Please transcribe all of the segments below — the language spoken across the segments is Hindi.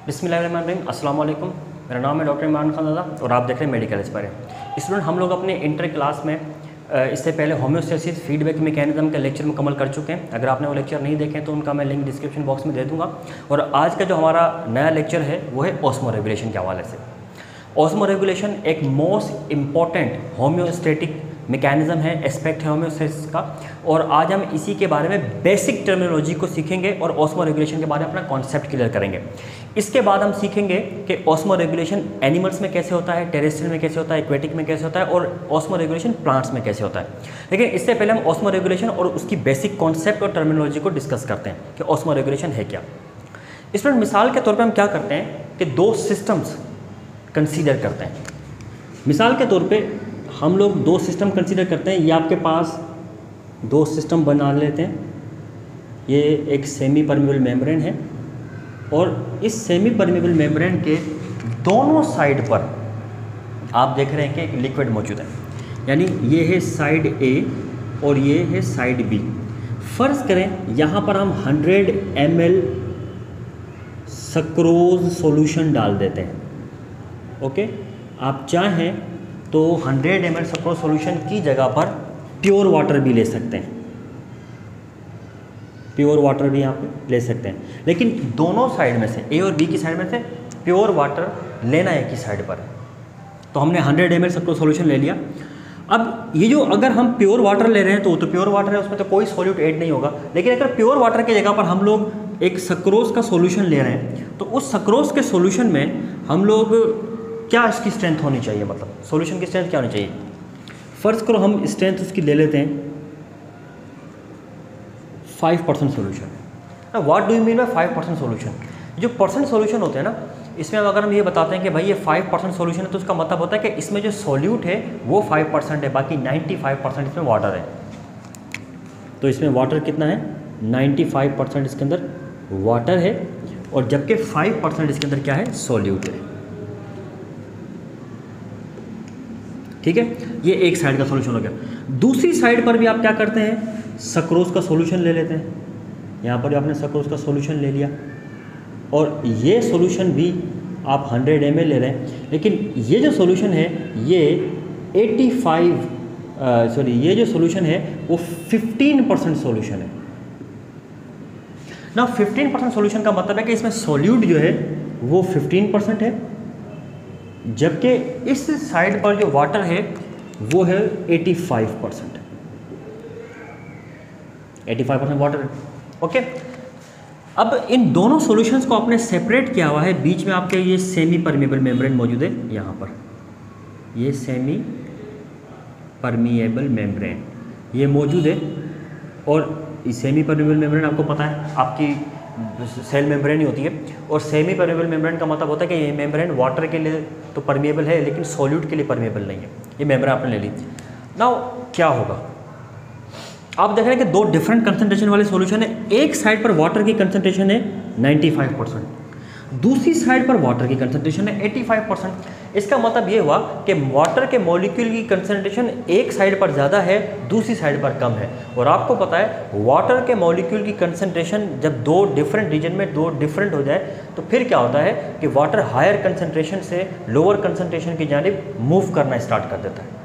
बिस्मिल्लाहिर्रहमानिर्रहीम, अस्सलाम वालेकुम। मेरा नाम है डॉक्टर इमरान खान ज़ादा और आप देख रहे हैं मेडिकल एस्पायर। स्टूडेंट, हम लोग अपने इंटर क्लास में इससे पहले होम्योस्टेसिस फीडबैक मैकेनिज्म का लेक्चर मुकम्मल कर चुके हैं। अगर आपने वो लेक्चर नहीं देखे तो उनका मैं लिंक डिस्क्रिप्शन बॉक्स में दे दूँगा। और आज का जो हमारा नया लेक्चर है वो है ऑस्मो रेगुलेशन के हवाले से। ऑस्मो रेगुलेशन एक मोस्ट इम्पॉर्टेंट होम्योस्टेटिक मैकेनिज़्म है, एस्पेक्ट है होम्योस्टेसिस का। और आज हम इसी के बारे में बेसिक टर्मिनोलॉजी को सीखेंगे और ऑस्मो रेगुलेशन के बारे में अपना कॉन्सेप्ट क्लियर करेंगे। इसके बाद हम सीखेंगे कि ऑस्मो रेगुलेशन एनिमल्स में कैसे होता है, टेरेस्ट्रियल में कैसे होता है, एक्वेटिक में कैसे होता है और ऑस्मो रेगुलेशन प्लांट्स में कैसे होता है। लेकिन इससे पहले हम ऑस्मो रेगुलेशन और उसकी बेसिक कॉन्सेप्ट और टर्मिनोलॉजी को डिस्कस करते हैं कि ऑस्मो रेगुलेशन है क्या। इसमें मिसाल के तौर पर हम क्या करते हैं कि दो सिस्टम्स कंसीडर करते हैं। मिसाल के तौर पे हम लोग दो सिस्टम कंसीडर करते हैं। ये आपके पास दो सिस्टम बना लेते हैं। ये एक सेमी परमेबल मेम्ब्रेन है और इस सेमी परमेबल मेम्ब्रेन के दोनों साइड पर आप देख रहे हैं कि एक लिक्विड मौजूद है। यानी ये है साइड ए और ये है साइड बी। फ़र्ज़ करें यहाँ पर हम 100 ml सक्रोज सॉल्यूशन डाल देते हैं। ओके, आप चाहें तो 100 ml सक्रोज सॉल्यूशन की जगह पर प्योर वाटर भी ले सकते हैं। प्योर वाटर भी यहाँ पे ले सकते हैं, लेकिन दोनों साइड में से ए और बी की साइड में से प्योर वाटर लेना है की साइड पर। तो हमने 100 ml सक्रोज सॉल्यूशन ले लिया। अब ये जो अगर हम प्योर वाटर ले रहे हैं तो प्योर वाटर है, उसमें तो कोई सॉल्यूट ऐड नहीं होगा। लेकिन अगर प्योर वाटर की जगह पर हम लोग एक सक्रोज का सॉल्यूशन ले रहे हैं तो उस सक्रोज के सॉल्यूशन में हम लोग क्या इसकी स्ट्रेंथ होनी चाहिए, मतलब सॉल्यूशन की स्ट्रेंथ क्या होनी चाहिए। फ़र्ज़ करो हम स्ट्रेंथ उसकी ले लेते हैं 5% solution. What do you mean by 5% solution? जो परसेंट सॉल्यूशन होते हैं ना, इसमें अगर हम ये बताते हैं कि भाई ये 5% सॉल्यूशन है तो उसका मतलब होता है कि इसमें जो सॉल्यूट है वो 5% है, बाकी 95% इसमें वाटर है। तो इसमें वाटर कितना है? 95% इसके अंदर वाटर है और जबकि 5% इसके अंदर क्या है? सॉल्यूट है। ठीक है, ये एक साइड का सॉल्यूशन हो गया। दूसरी साइड पर भी आप क्या करते हैं? सक्रोज का सॉल्यूशन ले लेते हैं। यहाँ पर आपने सक्रोज का सॉल्यूशन ले लिया और ये सॉल्यूशन भी आप 100 ml ले रहे हैं, लेकिन ये जो सॉल्यूशन है ये ये जो सॉल्यूशन है वो 15% सॉल्यूशन है ना। 15% सॉल्यूशन का मतलब है कि इसमें सॉल्यूट जो है वो 15% है, जबकि इस साइड पर जो वाटर है वो है 85%। 85% वाटर है। ओके, अब इन दोनों सॉल्यूशंस को आपने सेपरेट किया हुआ है। बीच में आपके ये सेमी परमेबल मेम्ब्रेन मौजूद है। यहाँ पर ये सेमी परमेबल मेम्ब्रेन ये मौजूद है और सेमी परमेबल मेम्ब्रेन आपको पता है आपकी सेल मेम्ब्रेन ही होती है। और सेमी परमेबल मेम्ब्रेन का मतलब होता है कि ये मेम्ब्रेन वाटर के लिए तो परमेबल है लेकिन सॉल्यूट के लिए परमेबल नहीं है। ये मेम्ब्रेन आपने ले ली। नाउ क्या होगा? आप देख रहे हैं कि दो डिफरेंट कंसंट्रेशन वाले सॉल्यूशन है। एक साइड पर वाटर की कंसंट्रेशन है 95%, दूसरी साइड पर वाटर की कंसंट्रेशन है 85%। इसका मतलब ये हुआ कि वाटर के मॉलिक्यूल की कंसंट्रेशन एक साइड पर ज़्यादा है, दूसरी साइड पर कम है। और आपको पता है वाटर के मॉलिक्यूल की कंसंट्रेशन जब दो डिफरेंट रीजन में दो डिफरेंट हो जाए तो फिर क्या होता है कि वाटर हायर कंसंट्रेशन से लोअर कंसंट्रेशन की जानिब मूव करना स्टार्ट कर देता है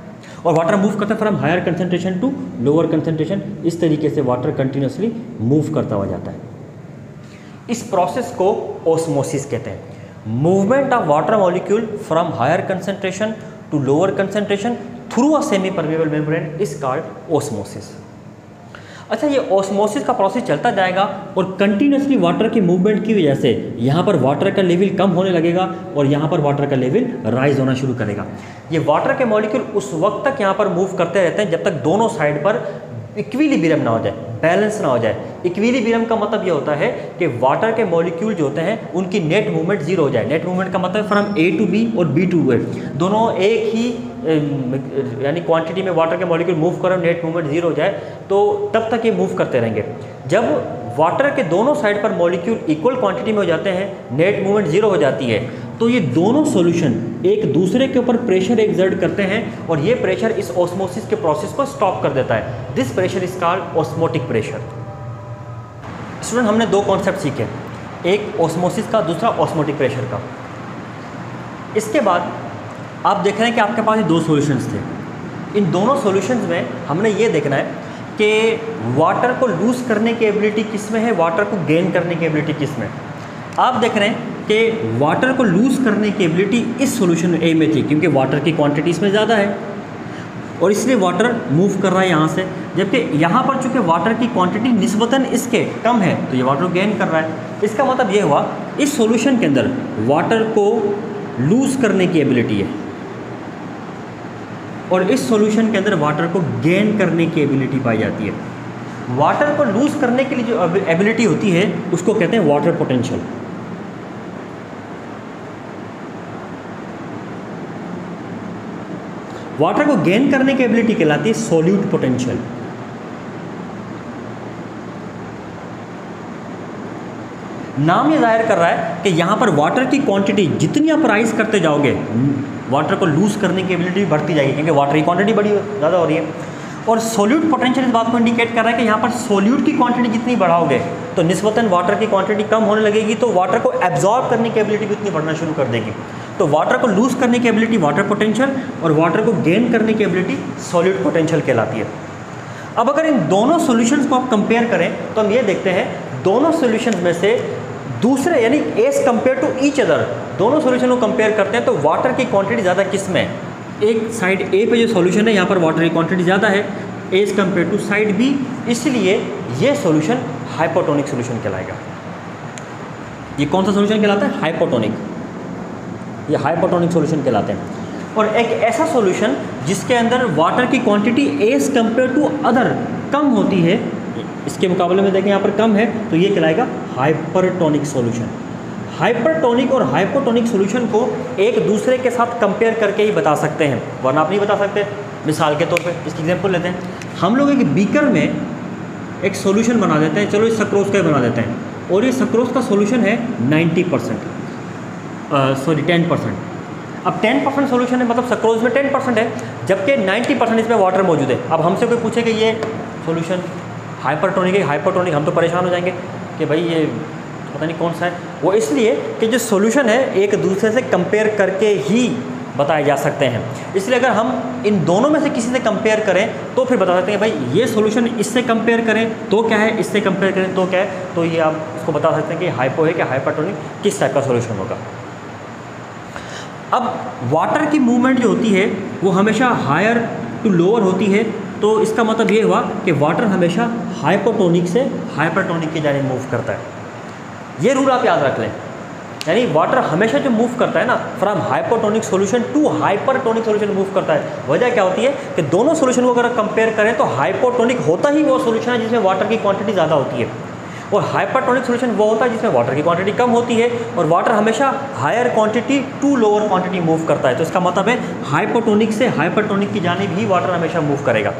और वाटर मूव करता है from higher concentration to lower concentration. इस तरीके से वाटर कंटिन्यूसली मूव करता हुआ जाता है। इस प्रोसेस को ऑस्मोसिस कहते हैं। Movement of water molecule from higher concentration to lower concentration through a semi permeable membrane is called osmosis. अच्छा, ये ऑस्मोसिस का प्रोसेस चलता जाएगा और कंटिन्यूसली वाटर की मूवमेंट की वजह से यहाँ पर वाटर का लेवल कम होने लगेगा और यहाँ पर वाटर का लेवल राइज होना शुरू करेगा। ये वाटर के मॉलिक्यूल उस वक्त तक यहाँ पर मूव करते रहते हैं जब तक दोनों साइड पर इक्विलिब्रियम ना हो जाए, बैलेंस ना हो जाए। इक्विलिब्रियम का मतलब ये होता है कि वाटर के मॉलिक्यूल जो होते हैं उनकी नेट मूवमेंट जीरो हो जाए। नेट मूवमेंट का मतलब फ्रॉम ए टू बी और बी टू ए, दोनों एक ही यानी क्वांटिटी में वाटर के मॉलिक्यूल मूव करो, नेट मूवमेंट जीरो हो जाए तो तब तक ये मूव करते रहेंगे। जब वाटर के दोनों साइड पर मॉलिक्यूल इक्वल क्वांटिटी में हो जाते हैं, नेट मूवमेंट जीरो हो जाती है, तो ये दोनों सॉल्यूशन एक दूसरे के ऊपर प्रेशर एक्सर्ट करते हैं और ये प्रेशर इस ऑस्मोसिस के प्रोसेस को स्टॉप कर देता है। This pressure is called osmotic pressure. Student, हमने दो कॉन्सेप्ट सीखे। एक ऑस्मोसिस का, दूसरा ऑस्मोटिक प्रेशर का। इसके बाद आप देख रहे हैं कि आपके पास ये दो सॉल्यूशंस थे। इन दोनों सॉल्यूशंस में हमने ये देखना है कि वाटर को लूज़ करने की एबिलिटी किस में है, वाटर को गेन करने की एबिलिटी किस में। आप देख रहे हैं कि वाटर को लूज़ करने की एबिलिटी इस सॉल्यूशन ए में थी, क्योंकि वाटर की क्वांटिटी इसमें ज़्यादा है और इसलिए वाटर मूव कर रहा है यहाँ से, जबकि यहाँ पर चूँकि वाटर की क्वांटिटी निस्बतन इसके कम है तो ये वाटर गेन कर रहा है। इसका मतलब ये हुआ इस सॉल्यूशन के अंदर वाटर को लूज़ करने की एबिलिटी है और इस सॉल्यूशन के अंदर वाटर को गेन करने की एबिलिटी पाई जाती है। वाटर को लूज़ करने के लिए जो एबिलिटी होती है उसको कहते हैं वाटर पोटेंशियल। वाटर को गेन करने की एबिलिटी कहलाती है सॉल्यूट पोटेंशियल। नाम ये जाहिर कर रहा है कि यहाँ पर वाटर की क्वांटिटी जितनी आप राइज करते जाओगे वाटर को लूज़ करने की एबिलिटी बढ़ती जाएगी, क्योंकि वाटर की क्वांटिटी बड़ी ज़्यादा हो रही है। और सॉल्यूट पोटेंशियल इस बात को इंडिकेट कर रहा है कि यहाँ पर सॉल्यूट की क्वांटिटी जितनी बढ़ाओगे तो निस्बतन वाटर की क्वांटिटी कम होने लगेगी, तो वाटर को एब्जॉर्ब करने की एबिलिटी भी उतनी बढ़ना शुरू कर देगी। तो वाटर को लूज़ करने की एबिलिटी वाटर पोटेंशियल और वाटर को गेन करने की एबिलिटी सॉल्यूट पोटेंशियल कहलाती है। अब अगर इन दोनों सॉल्यूशंस को आप कंपेयर करें तो हम ये देखते हैं दोनों सॉल्यूशंस में से दूसरे यानी as compare to each other, दोनों सॉल्यूशन को कंपेयर करते हैं तो वाटर की क्वांटिटी ज़्यादा किस में है। एक साइड ए पे जो सॉल्यूशन है यहाँ पर वाटर की क्वांटिटी ज़्यादा है as compare to side B, इसलिए ये सॉल्यूशन हाइपोटोनिक सॉल्यूशन कहलाएगा। ये कौन सा सॉल्यूशन कहलाता है? हाइपोटोनिक। ये हाइपोटोनिक सॉल्यूशन कहलाते हैं। और एक ऐसा सॉल्यूशन जिसके अंदर वाटर की quantity as compare to other कम होती है, इसके मुकाबले में देखें यहाँ पर कम है, तो ये कहलाएगा हाइपरटोनिक सॉल्यूशन। हाइपरटोनिक और हाइपोटोनिक सॉल्यूशन को एक दूसरे के साथ कंपेयर करके ही बता सकते हैं, वरना आप नहीं बता सकते। मिसाल के तौर पे इसकी एग्जांपल लेते हैं। हम लोग एक बीकर में एक सॉल्यूशन बना देते हैं, चलो इस सक्रोज का ही बना देते हैं, और ये सक्रोज का सॉल्यूशन है 90%, सॉरी 10%। अब 10% सॉल्यूशन है, मतलब सक्रोज में 10% है, जबकि 90% इसमें वाटर मौजूद है। अब हमसे कोई पूछे कि ये सॉल्यूशन हाइपरटोनिक है हाइपोटोनिक, हम तो परेशान हो जाएंगे कि भाई ये पता नहीं कौन सा है। वो इसलिए कि जो सॉल्यूशन है एक दूसरे से कंपेयर करके ही बताए जा सकते हैं। इसलिए अगर हम इन दोनों में से किसी से कंपेयर करें तो फिर बता सकते हैं भाई ये सॉल्यूशन इससे कंपेयर करें तो क्या है, इससे कंपेयर करें तो क्या है, तो ये आप उसको बता सकते हैं कि हाइपो है कि हाइपरटोनिक, किस टाइप का सॉल्यूशन होगा। अब वाटर की मूवमेंट जो होती है वो हमेशा हायर टू लोअर होती है, तो इसका मतलब ये हुआ कि वाटर हमेशा हाइपोटोनिक से हाइपरटोनिक की जानिब मूव करता है। ये रूल आप याद रख लें, यानी वाटर हमेशा जो मूव करता है ना from hypotonic solution to hypertonic solution move करता है। वजह क्या होती है कि दोनों सॉल्यूशन को अगर कंपेयर करें तो हाइपोटोनिक होता ही वो सॉल्यूशन है जिसमें वाटर की क्वांटिटी ज़्यादा होती है, और हाइपरटोनिक सॉल्यूशन वो होता है जिसमें वाटर की क्वांटिटी कम होती है, और वाटर हमेशा higher quantity to lower quantity move करता है। तो इसका मतलब है हाइपोटोनिक से हाइपरटोनिक की जानिब ही वाटर हमेशा मूव करेगा।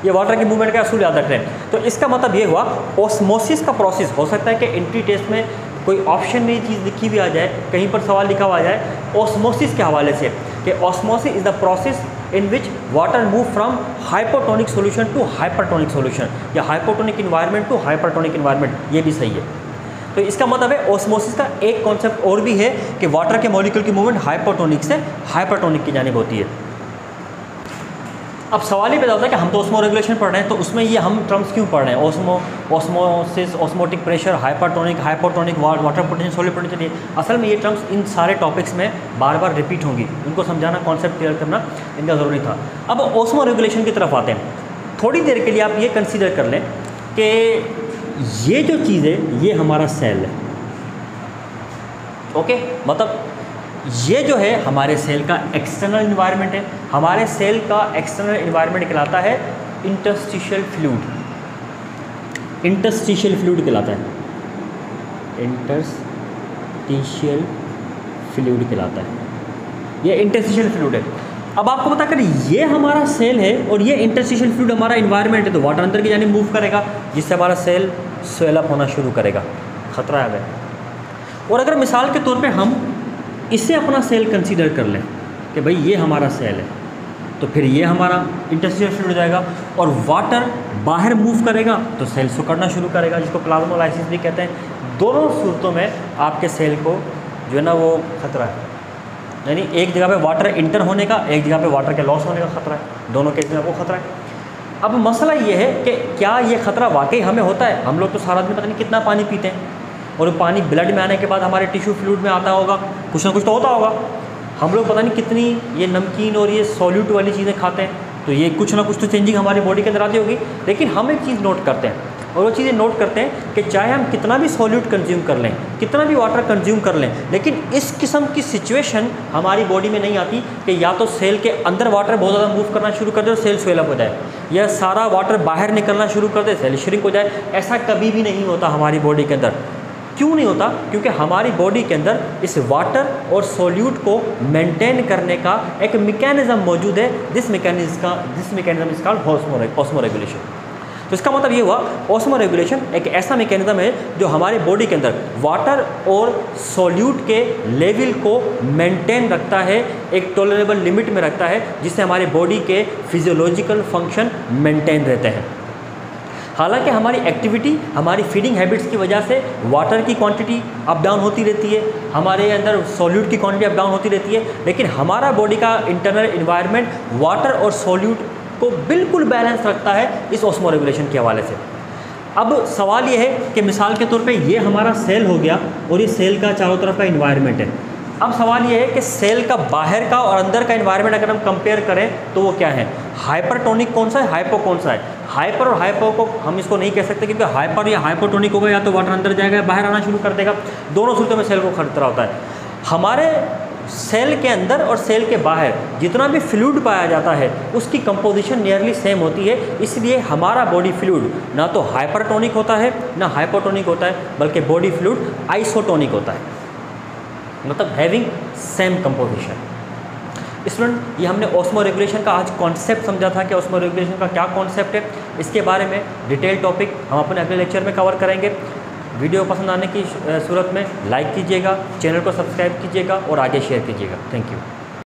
ये वाटर की मूवमेंट का असूल याद रख रहे हैं। तो इसका मतलब ये हुआ ऑस्मोसिस का प्रोसेस। हो सकता है कि एंट्री टेस्ट में कोई ऑप्शन में ये चीज़ लिखी भी आ जाए, कहीं पर सवाल लिखा हुआ आ जाए ऑस्मोसिस के हवाले से कि osmosis is the process in which water move from hypotonic solution to hypertonic solution, या hypotonic environment to hypertonic environment, ये भी सही है। तो इसका मतलब है ऑस्मोसिस का एक कॉन्सेप्ट और भी है कि वाटर के मॉलिक्यूल की मूवमेंट हाइपोटोनिक से हाइपरटोनिक की जानिब होती है। अब सवाल ही पैदा होता है कि हम तो ऑस्मो रेगुलेशन पढ़ रहे हैं, तो उसमें ये हम टर्म्स क्यों पढ़ रहे हैं? Osmosis, osmotic pressure, hypertonic, hypotonic, water potential, solid potential. असल में ये टर्म्स इन सारे टॉपिक्स में बार बार रिपीट होंगी, उनको समझाना, कॉन्सेप्ट क्लियर करना इनका ज़रूरी था। अब ऑस्मो रेगुलेशन की तरफ आते हैं। थोड़ी देर के लिए आप ये कंसिडर कर लें कि ये जो चीज़ है ये हमारा सेल है, ओके, मतलब ये जो है हमारे सेल का एक्सटर्नल इन्वायरमेंट है। हमारे सेल का एक्सटर्नल इन्वायरमेंट कहलाता है इंटरस्टिशियल फ्लूइड। इंटरस्टिशियल फ्लूइड कहलाता है, इंटरस्टिशियल फ्लूइड कहलाता है। ये इंटरस्टिशियल फ्लूइड है। अब आपको पता करें ये हमारा सेल है और ये इंटरस्टिशियल फ्लूइड हमारा इन्वायरमेंट है, तो वाटर अंदर की जानिब मूव करेगा जिससे हमारा सेल स्वेल अप होना शुरू करेगा, खतरा है। और अगर मिसाल के तौर पे हम इसे अपना सेल कंसीडर कर लें कि भाई ये हमारा सेल है, तो फिर ये हमारा इंटरस्टिशियल फ्लूइड हो जाएगा और वाटर बाहर मूव करेगा तो सेल सुकड़ना शुरू करेगा, जिसको प्लाज्मोलाइसिस भी कहते हैं। दोनों सूरतों में आपके सेल को जो है ना वो खतरा है, यानी एक जगह पे वाटर इंटर होने का, एक जगह पे वाटर के लॉस होने का खतरा है, दोनों केस में आपको खतरा है। अब मसला ये है कि क्या ये खतरा वाकई हमें होता है? हम लोग तो सारा दिन पता नहीं कितना पानी पीते हैं, और वो पानी ब्लड में आने के बाद हमारे टिश्यू फ्लूइड में आता होगा, कुछ ना कुछ तो होता होगा। हम लोग पता नहीं कितनी ये नमकीन और ये सॉल्यूट वाली चीज़ें खाते हैं, तो ये कुछ ना कुछ तो चेंजिंग हमारी बॉडी के अंदर आती होगी। लेकिन हम एक चीज़ नोट करते हैं, और वो चीज़ें नोट करते हैं कि चाहे हम कितना भी सॉल्यूट कंज्यूम कर लें, कितना भी वाटर कंज्यूम कर लें, लेकिन इस किस्म की सिचुएशन हमारी बॉडी में नहीं आती कि या तो सेल के अंदर वाटर बहुत ज़्यादा मूव करना शुरू कर दे और सेल स्वेल अप हो जाए, या सारा वाटर बाहर निकलना शुरू कर दे, सेल श्रिंक हो जाए। ऐसा कभी भी नहीं होता हमारी बॉडी के अंदर। क्यों नहीं होता? क्योंकि हमारी बॉडी के अंदर इस वाटर और सॉल्यूट को मेंटेन करने का एक मैकेनिज्म मौजूद है। This mechanism is called osmo regulation. तो इसका मतलब ये हुआ, ऑस्मो रेगुलेशन एक ऐसा मैकेनिज्म है जो हमारी बॉडी के अंदर वाटर और सॉल्यूट के लेवल को मेंटेन रखता है, एक टॉलरेबल लिमिट में रखता है, जिससे हमारी बॉडी के फिजियोलॉजिकल फंक्शन मेंटेन रहते हैं। हालांकि हमारी एक्टिविटी, हमारी फीडिंग हैबिट्स की वजह से वाटर की क्वांटिटी अप डाउन होती रहती है, हमारे अंदर सॉल्यूट की क्वांटिटी अप डाउन होती रहती है, लेकिन हमारा बॉडी का इंटरनल इन्वायरमेंट वाटर और सॉल्यूट को बिल्कुल बैलेंस रखता है इस ऑस्मो रेगुलेशन के हवाले से। अब सवाल ये है कि मिसाल के तौर पे ये हमारा सेल हो गया और ये सेल का चारों तरफ का इन्वायरमेंट है। अब सवाल ये है कि सेल का बाहर का और अंदर का इन्वायरमेंट अगर हम कंपेयर करें तो वो क्या है? हाइपरटोनिक कौन सा है, हाइपो कौन सा है? हाइपर और हाइपो को हम इसको नहीं कह सकते, क्योंकि हाइपर या हाइपोटोनिक होगा या तो वाटर अंदर जाएगा या बाहर आना शुरू कर देगा। दोनों सूरतों में सेल को खतरा होता है। हमारे सेल के अंदर और सेल के बाहर जितना भी फ्लूइड पाया जाता है उसकी कंपोजिशन नियरली सेम होती है, इसलिए हमारा बॉडी फ्लूइड ना तो हाइपरटोनिक होता है ना हाइपोटोनिक होता है, बल्कि बॉडी फ्लूइड आइसोटोनिक होता है, मतलब हैविंग सेम कंपोजिशन। स्टूडेंट, ये हमने ऑस्मो रेगुलेशन का आज कॉन्सेप्ट समझा था कि ऑस्मो रेगुलेशन का क्या कॉन्सेप्ट है। इसके बारे में डिटेल टॉपिक हम अपने अगले लेक्चर में कवर करेंगे। वीडियो पसंद आने की सूरत में लाइक कीजिएगा, चैनल को सब्सक्राइब कीजिएगा और आगे शेयर कीजिएगा। Thank you.